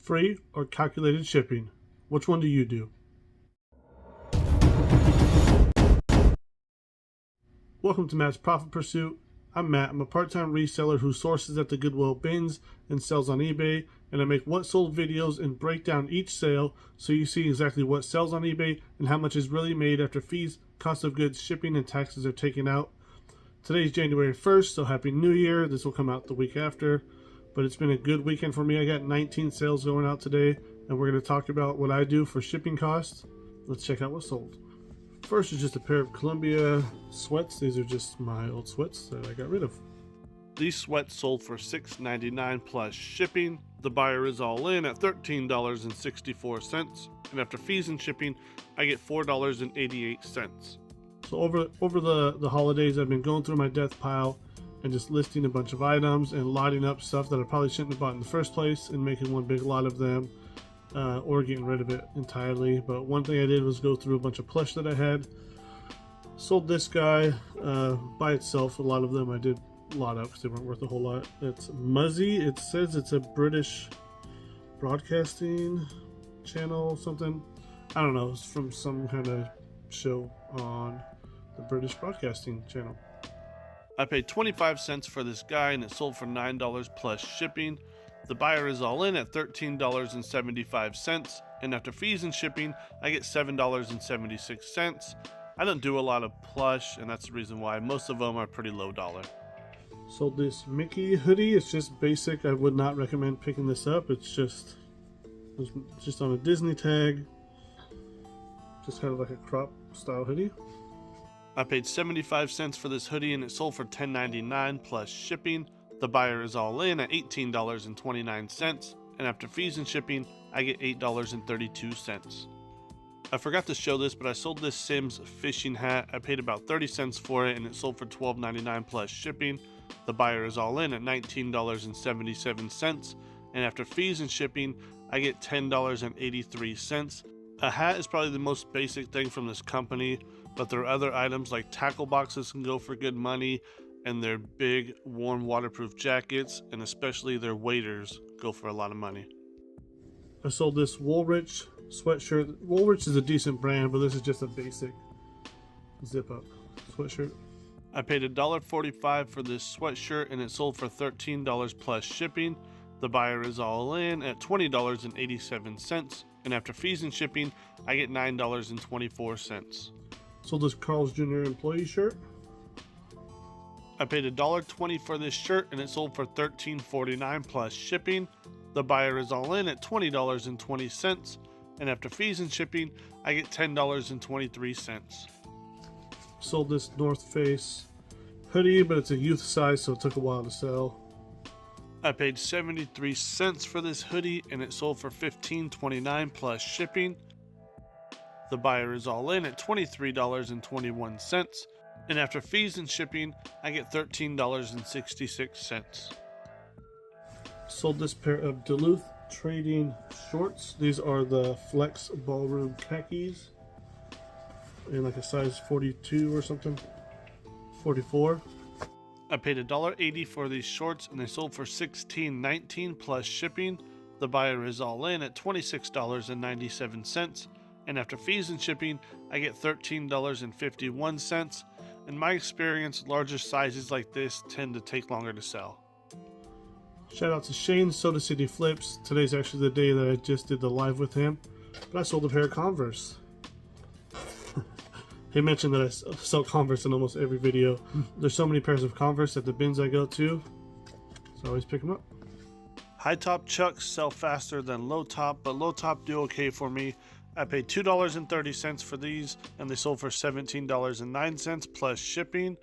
free or calculated shipping? Which one do you do? Welcome to Matt's Profit Pursuit. I'm Matt. I'm a part-time reseller who sources at the Goodwill bins and sells on eBay, and I make what sold videos and break down each sale so you see exactly what sells on eBay and how much is really made after fees, cost of goods, shipping, and taxes are taken out. Today's January 1st, so Happy New Year. This will come out the week after, but it's been a good weekend for me. I got 19 sales going out today, and we're going to talk about what I do for shipping costs. Let's check out what sold. First is just a pair of Columbia sweats. These are just my old sweats that I got rid of. These sweats sold for $6.99 plus shipping. The buyer is all in at $13.64, and after fees and shipping, I get $4.88. So over the holidays, I've been going through my death pile and just listing a bunch of items and lotting up stuff that I probably shouldn't have bought in the first place and making one big lot of them. Or getting rid of it entirely. But one thing I did was go through a bunch of plush that I had. Sold this guy by itself. A lot of them I did lot up because they weren't worth a whole lot. It's Muzzy. It says it's a British broadcasting channel, something. I don't know. It's from some kind of show on the British broadcasting channel. I paid 25 cents for this guy, and it sold for $9 plus shipping. The buyer is all in at $13.75, and after fees and shipping, I get $7.76. I don't do a lot of plush, and that's the reason why. Most of them are pretty low dollar. Sold this Mickey hoodie. It's just basic. I would not recommend picking this up. It's just on a Disney tag. Just kind of like a crop style hoodie. I paid 75 cents for this hoodie, and it sold for $10.99 plus shipping. The buyer is all in at $18.29, and after fees and shipping, I get $8.32. I forgot to show this, but I sold this Sims fishing hat. I paid about 30 cents for it, and it sold for $12.99 plus shipping. The buyer is all in at $19.77, and after fees and shipping, I get $10.83. A hat is probably the most basic thing from this company, but there are other items like tackle boxes can go for good money, and their big, warm, waterproof jackets, and especially their waders, go for a lot of money. I sold this Woolrich sweatshirt. Woolrich is a decent brand, but this is just a basic zip-up sweatshirt. I paid $1.45 for this sweatshirt, and it sold for $13 plus shipping. The buyer is all in at $20.87, and after fees and shipping, I get $9.24. Sold this Carl's Jr. employee shirt. I paid $1.20 for this shirt, and it sold for $13.49 plus shipping. The buyer is all in at $20.20, and after fees and shipping, I get $10.23. Sold this North Face hoodie, but it's a youth size, so it took a while to sell. I paid 73 cents for this hoodie, and it sold for $15.29 plus shipping. The buyer is all in at $23.21. And after fees and shipping, I get $13.66. Sold this pair of Duluth trading shorts. These are the Flex Ballroom khakis in like a size 42 or something, 44. I paid $1.80 for these shorts, and they sold for $16.19 plus shipping. The buyer is all in at $26.97, and after fees and shipping, I get $13.51. In my experience, larger sizes like this tend to take longer to sell. Shout out to Shane, Soda City Flips. Today's actually the day that I just did the live with him, but I sold a pair of Converse. He mentioned that I sell Converse in almost every video. There's so many pairs of Converse at the bins I go to, so I always pick them up. High top Chucks sell faster than low top, but low top do okay for me. I paid $2.30 for these, and they sold for $17.09 plus shipping.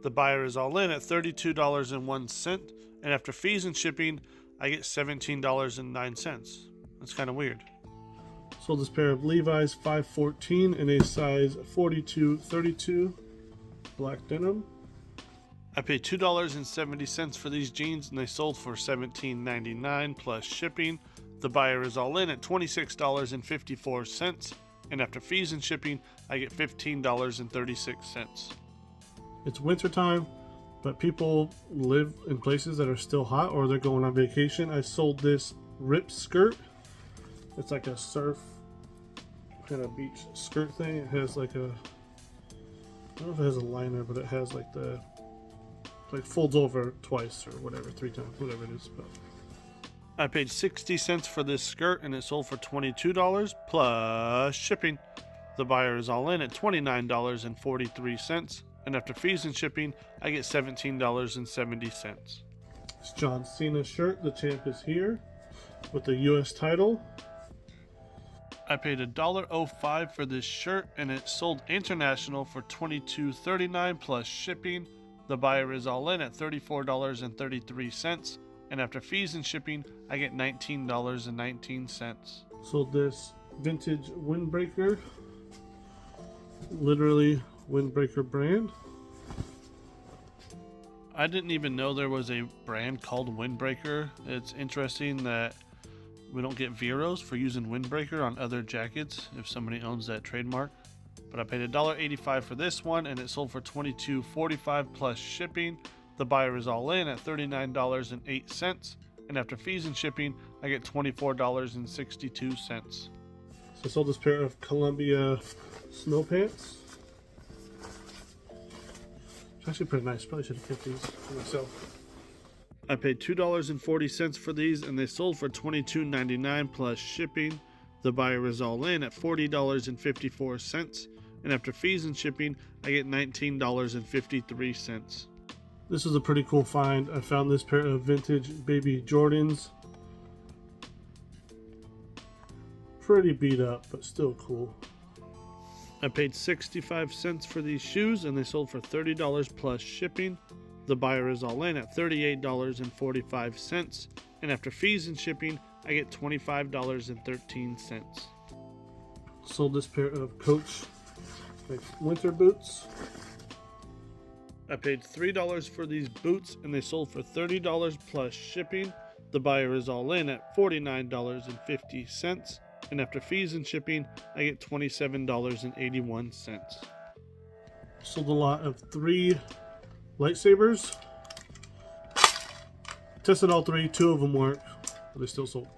The buyer is all in at $32.01, and after fees and shipping, I get $17.09. That's kind of weird. Sold this pair of Levi's 514 in a size 42-32 black denim. I paid $2.70 for these jeans, and they sold for $17.99 plus shipping. The buyer is all in at $26.54, and after fees and shipping, I get $15.36. It's wintertime, but people live in places that are still hot or they're going on vacation. I sold this ripped skirt. It's like a surf kind of beach skirt thing. It has like a, I don't know if it has a liner, but it has like the, like folds over twice or whatever, 3 times, whatever it is. But I paid 60 cents for this skirt and it sold for $22 plus shipping. The buyer is all in at $29.43, and after fees and shipping, I get $17.70. It's John Cena shirt. The champ is here with the U.S. title. I paid $1.05 for this shirt and it sold international for $22.39 plus shipping. The buyer is all in at $34.33, and after fees and shipping, I get $19.19. Sold this vintage windbreaker, literally windbreaker brand. I didn't even know there was a brand called Windbreaker. It's interesting that we don't get Veros for using Windbreaker on other jackets if somebody owns that trademark. But I paid $1.85 for this one and it sold for $22.45 plus shipping. The buyer is all in at $39.08, and after fees and shipping, I get $24.62. So I sold this pair of Columbia snow pants. It's actually pretty nice. Probably should have kept these for myself. I paid $2.40 for these and they sold for $22.99 plus shipping. The buyer is all in at $40.54, and after fees and shipping, I get $19.53. This is a pretty cool find. I found this pair of vintage baby Jordans. Pretty beat up, but still cool. I paid 65 cents for these shoes and they sold for $30 plus shipping. The buyer is all in at $38.45, and after fees and shipping, I get $25.13. Sold this pair of Coach like winter boots. I paid $3 for these boots and they sold for $30 plus shipping. The buyer is all in at $49.50, and after fees and shipping, I get $27.81. Sold a lot of 3 lightsabers. Tested all 3, 2 of them work, but they still sold.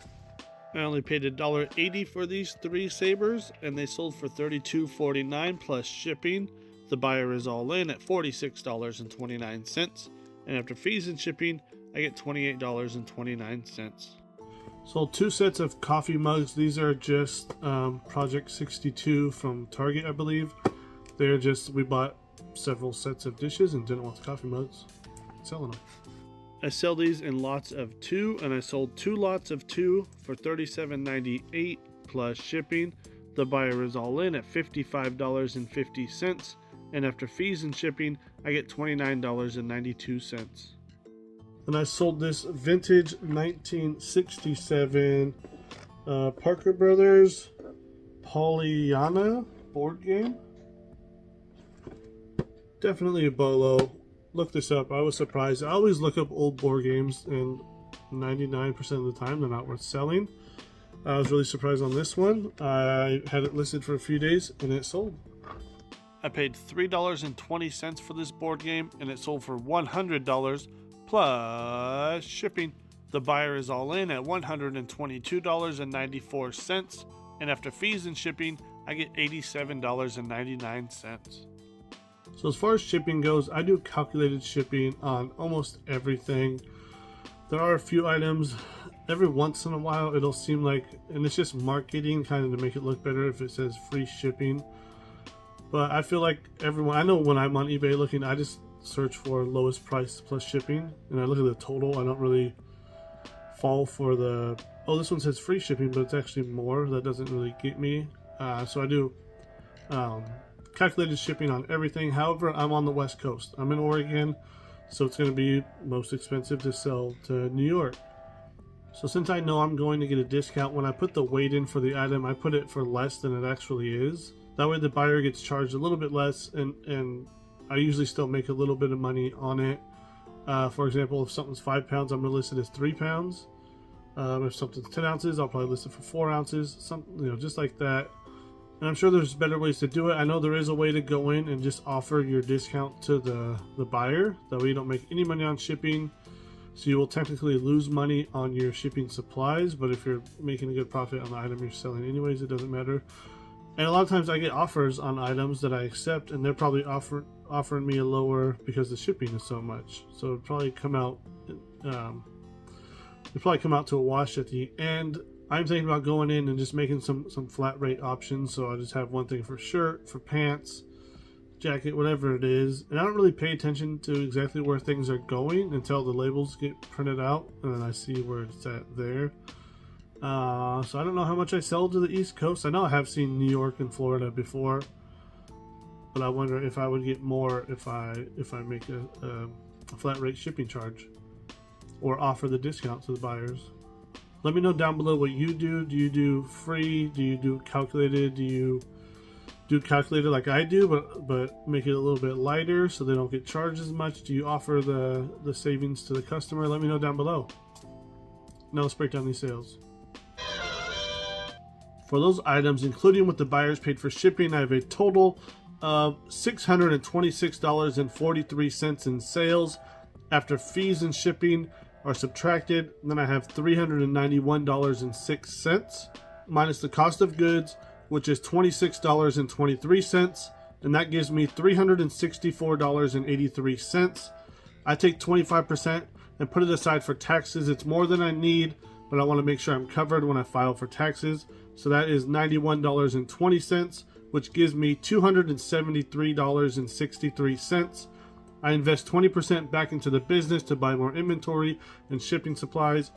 I only paid $1.80 for these 3 sabers and they sold for $32.49 plus shipping. The buyer is all in at $46.29, and after fees and shipping, I get $28.29. Sold 2 sets of coffee mugs. These are just Project 62 from Target, I believe. They're just, we bought several sets of dishes and didn't want the coffee mugs. Selling them. I sell these in lots of 2, and I sold 2 lots of 2 for $37.98 plus shipping. The buyer is all in at $55.50, and after fees and shipping, I get $29.92. And I sold this vintage 1967 Parker Brothers Pollyanna board game. Definitely a bolo. Look this up. I was surprised. I always look up old board games, and 99% of the time they're not worth selling. I was really surprised on this one. I had it listed for a few days and it sold. I paid $3.20 for this board game and it sold for $100 plus shipping. The buyer is all in at $122.94, and after fees and shipping, I get $87.99. So as far as shipping goes, I do calculated shipping on almost everything. There are a few items, every once in a while it'll seem like, and it's just marketing kind of to make it look better if it says free shipping. But I feel like everyone, I know when I'm on eBay looking, I just search for lowest price plus shipping, and I look at the total. I don't really fall for the, oh, this one says free shipping, but it's actually more. That doesn't really get me. So I do calculated shipping on everything. However, I'm on the West Coast. I'm in Oregon, so it's going to be most expensive to sell to New York. So since I know I'm going to get a discount, when I put the weight in for the item, I put it for less than it actually is. That way the buyer gets charged a little bit less, and I usually still make a little bit of money on it. For example, if something's 5 pounds, I'm going to list it as 3 pounds. If something's 10 ounces, I'll probably list it for 4 ounces. Just like that. And I'm sure there's better ways to do it. I know there is a way to go in and just offer your discount to the buyer. That way you don't make any money on shipping. So you will technically lose money on your shipping supplies, but if you're making a good profit on the item you're selling anyways, it doesn't matter. And a lot of times I get offers on items that I accept, and they're probably offering me a lower because the shipping is so much. So it'd probably come out to a wash at the end. I'm thinking about going in and just making some flat rate options. So I just have one thing for shirt, for pants, jacket, whatever it is. And I don't really pay attention to exactly where things are going until the labels get printed out, and then I see where it's at there. So I don't know how much I sell to the East Coast. I know I have seen New York and Florida before, but I wonder if I would get more if I make a flat rate shipping charge or offer the discount to the buyers. Let me know down below what you do. Do you do free? Do you do calculated? Do you do calculated like I do, but make it a little bit lighter so they don't get charged as much? Do you offer the savings to the customer? Let me know down below. Now let's break down these sales. For those items, including what the buyers paid for shipping, I have a total of $626.43 in sales. After fees and shipping are subtracted, then I have $391.06 minus the cost of goods, which is $26.23, and that gives me $364.83. I take 25% and put it aside for taxes. It's more than I need, but I want to make sure I'm covered when I file for taxes. So that is $91.20, which gives me $273.63. I invest 20% back into the business to buy more inventory and shipping supplies,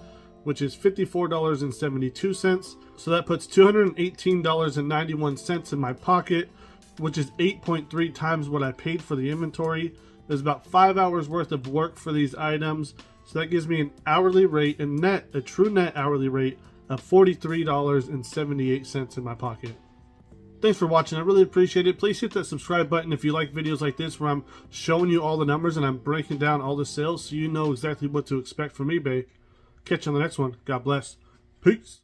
which is $54.72. So that puts $218.91 in my pocket, which is 8.3 times what I paid for the inventory. There's about 5 hours worth of work for these items. So that gives me an hourly rate, a true net hourly rate of $43.78 in my pocket. Thanks for watching. I really appreciate it. Please hit that subscribe button if you like videos like this where I'm showing you all the numbers and I'm breaking down all the sales so you know exactly what to expect from eBay. Catch you on the next one. God bless. Peace.